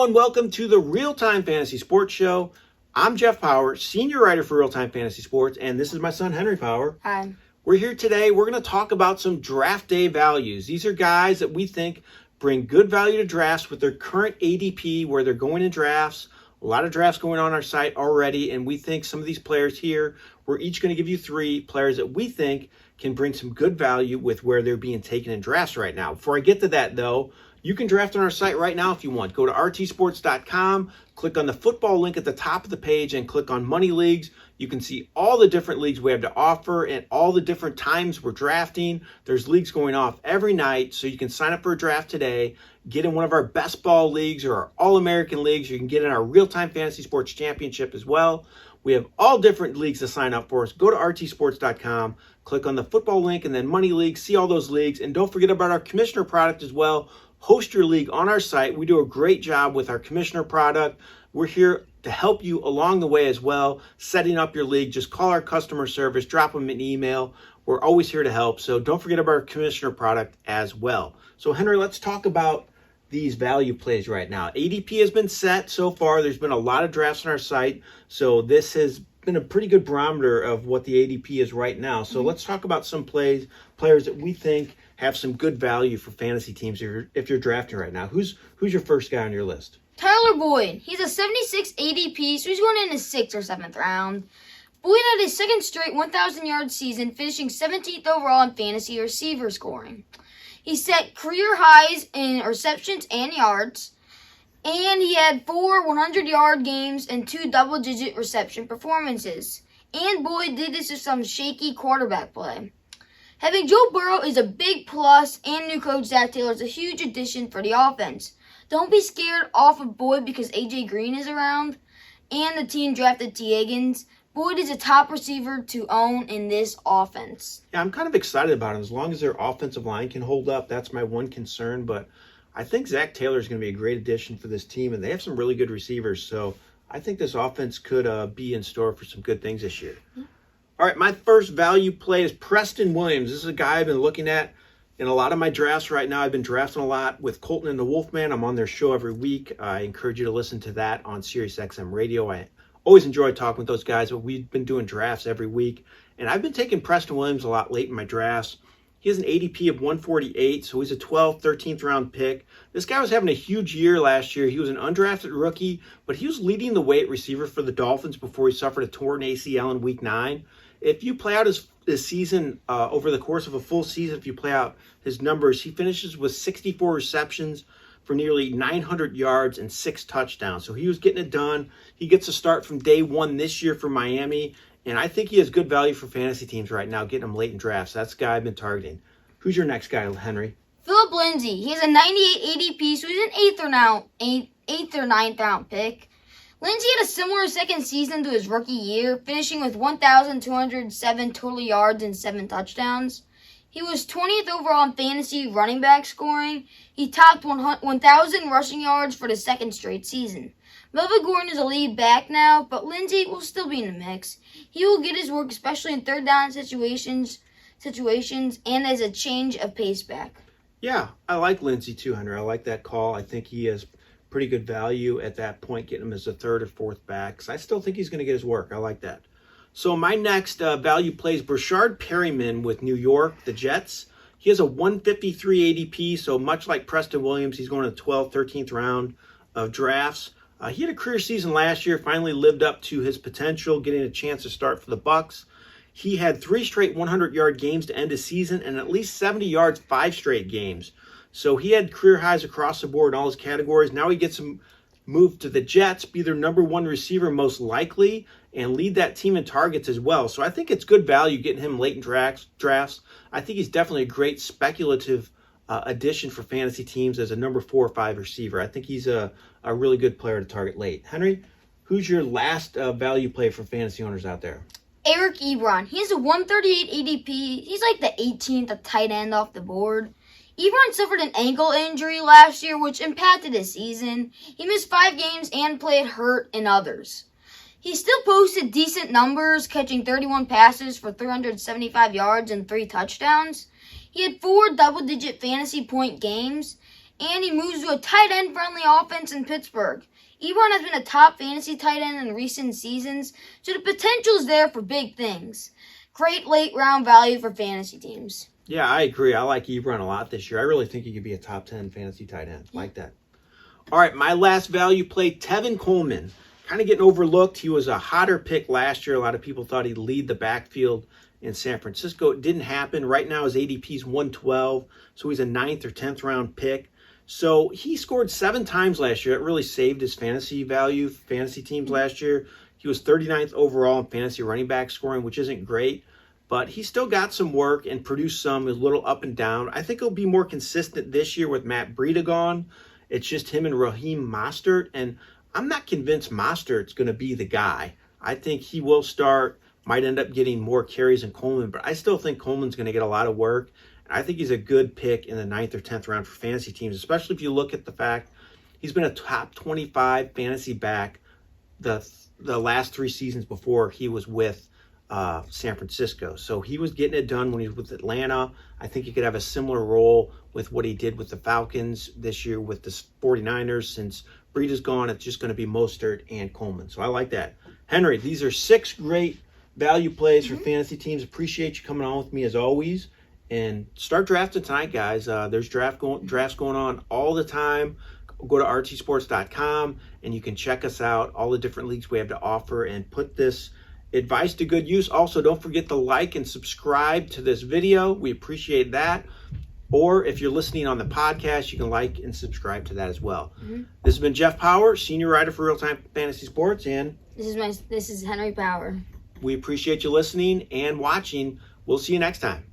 Hello and welcome to the RealTime Fantasy Sports Show. I'm Jeff Paur, senior writer for RealTime Fantasy Sports, and this is my son Henry Paur. Hi. We're here today. We're going to talk about some draft day values. These are guys that we think bring good value to drafts with their current ADP, where they're going in drafts. A lot of drafts going on our site already, and we think some of these players here, we're each going to give you 3 players that we think can bring some good value with where they're being taken in drafts right now. Before I get to that, though, you can draft on our site right now if you want. Go to rtsports.com, click on the football link at the top of the page, and click on Money Leagues. You can see all the different leagues we have to offer and all the different times we're drafting. There's leagues going off every night, so you can sign up for a draft today, get in one of our best ball leagues or our All-American leagues. You can get in our Real-Time Fantasy Sports Championship as well. We have all different leagues to sign up for us. Go to rtsports.com, click on the football link, and then Money League. See all those leagues. And don't forget about our commissioner product as well. Host your league on our site. We do a great job with our commissioner product. We're here to help you along the way as well, setting up your league. Just call our customer service, drop them an email. We're always here to help. So don't forget about our commissioner product as well. So Henry, let's talk about these value plays right now. ADP has been set so far. There's been a lot of drafts on our site. So this has been a pretty good barometer of what the ADP is right now. So let's talk about some players that we think have some good value for fantasy teams if you're drafting right now. Who's your first guy on your list? Tyler Boyd. He's a 76 ADP, so he's going in the 6th or 7th round. Boyd had his second straight 1,000-yard season, finishing 17th overall in fantasy receiver scoring. He set career highs in receptions and yards, and he had 4 100-yard games and 2 double-digit reception performances. And Boyd did this with some shaky quarterback play. Having Joe Burrow is a big plus, and new coach Zach Taylor is a huge addition for the offense. Don't be scared off of Boyd because A.J. Green is around, and the team drafted T. Higgins. Boyd is a top receiver to own in this offense. Yeah, I'm kind of excited about him. As long as their offensive line can hold up, that's my one concern. But I think Zach Taylor is going to be a great addition for this team, and they have some really good receivers. So I think this offense could be in store for some good things this year. All right, my first value play is Preston Williams. This is a guy I've been looking at in a lot of my drafts right now. I've been drafting a lot with Colton and the Wolfman. I'm on their show every week. I encourage you to listen to that on SiriusXM Radio. I always enjoy talking with those guys, but we've been doing drafts every week. And I've been taking Preston Williams a lot late in my drafts. He has an ADP of 148, so he's a 12th, 13th round pick. This guy was having a huge year last year. He was an undrafted rookie, but he was leading the way at receiver for the Dolphins before he suffered a torn ACL in week 9. If you play out his season over the course of a full season, if you play out his numbers, he finishes with 64 receptions for nearly 900 yards and 6 touchdowns. So he was getting it done. He gets a start from day 1 this year for Miami, and I think he has good value for fantasy teams right now, getting him late in drafts. That's the guy I've been targeting. Who's your next guy, Henry? Philip Lindsey. He has a 98 ADP, so he's an 8th or 9th round pick. Lindsey had a similar second season to his rookie year, finishing with 1,207 total yards and 7 touchdowns. He was 20th overall in fantasy running back scoring. He topped 1,000 rushing yards for the second straight season. Melvin Gordon is a lead back now, but Lindsey will still be in the mix. He will get his work, especially in third down situations, and as a change of pace back. Yeah, I like Lindsey too, Henry. I like that call. I think he has pretty good value at that point, getting him as a 3rd or 4th back. Because I still think he's going to get his work. I like that. So my next value play is Brashard Perryman with New York, the Jets. He has a 153 ADP, so much like Preston Williams, he's going to the 12th, 13th round of drafts. He had a career season last year, finally lived up to his potential, getting a chance to start for the Bucs. He had 3 straight 100-yard games to end his season and at least 70 yards 5 straight games. So he had career highs across the board in all his categories. Now he gets him moved to the Jets, be their number 1 receiver most likely, and lead that team in targets as well. So I think it's good value getting him late in drafts. I think he's definitely a great speculative addition for fantasy teams as a number 4 or 5 receiver. I think he's a really good player to target late. Henry, who's your last value play for fantasy owners out there? Eric Ebron. He has a 138 ADP. He's like the 18th tight end off the board. Ebron suffered an ankle injury last year, which impacted his season. He missed 5 games and played hurt in others. He still posted decent numbers, catching 31 passes for 375 yards and 3 touchdowns. He had 4 double-digit fantasy point games, and he moves to a tight end friendly offense in Pittsburgh. Ebron has been a top fantasy tight end in recent seasons, so the potential is there for big things. Great late round value for fantasy teams. Yeah, I agree. I like Ebron a lot this year. I really think he could be a top 10 fantasy tight end. Like that. All right, my last value play, Tevin Coleman. Kind of getting overlooked. He was a hotter pick last year. A lot of people thought he'd lead the backfield in San Francisco. It didn't happen. Right now his ADP is 112, so he's a 9th or 10th round pick. So he scored 7 times last year. It really saved his fantasy value, fantasy teams last year. He was 39th overall in fantasy running back scoring, which isn't great. But he still got some work and produced some, a little up and down. I think he'll be more consistent this year with Matt Breida gone. It's just him and Raheem Mostert. And I'm not convinced Mostert's going to be the guy. I think he will start, might end up getting more carries than Coleman. But I still think Coleman's going to get a lot of work. I think he's a good pick in the 9th or 10th round for fantasy teams, especially if you look at the fact he's been a top 25 fantasy back the last 3 seasons before he was with San Francisco. So he was getting it done when he was with Atlanta. I think he could have a similar role with what he did with the Falcons this year with the 49ers. Since Breida's gone, it's just going to be Mostert and Coleman. So I like that. Henry, these are 6 great value plays for fantasy teams. Appreciate you coming on with me as always. And start drafting tonight, guys. There's drafts going on all the time. Go to rtsports.com and you can check us out, all the different leagues we have to offer, and put this advice to good use. Also, don't forget to like and subscribe to this video. We appreciate that. Or if you're listening on the podcast, you can like and subscribe to that as well. This has been Jeff Paur, senior writer for RealTime Fantasy Sports, and this is Henry Paur. We appreciate you listening and watching. We'll see you next time.